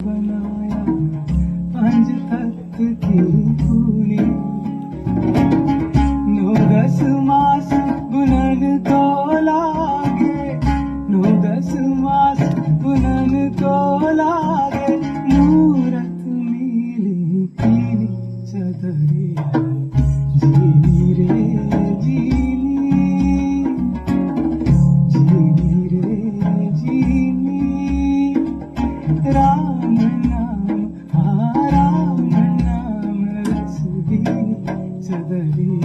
बनाया पंज तख्त की कूली नो दस मास बुनन को लागे नो दस मास बुनन को लागे मूरत मीली पीली चदरिया जीनी रे जीनी रे जीनी राम नाम हाँ राम नाम रसगीनी चदरिया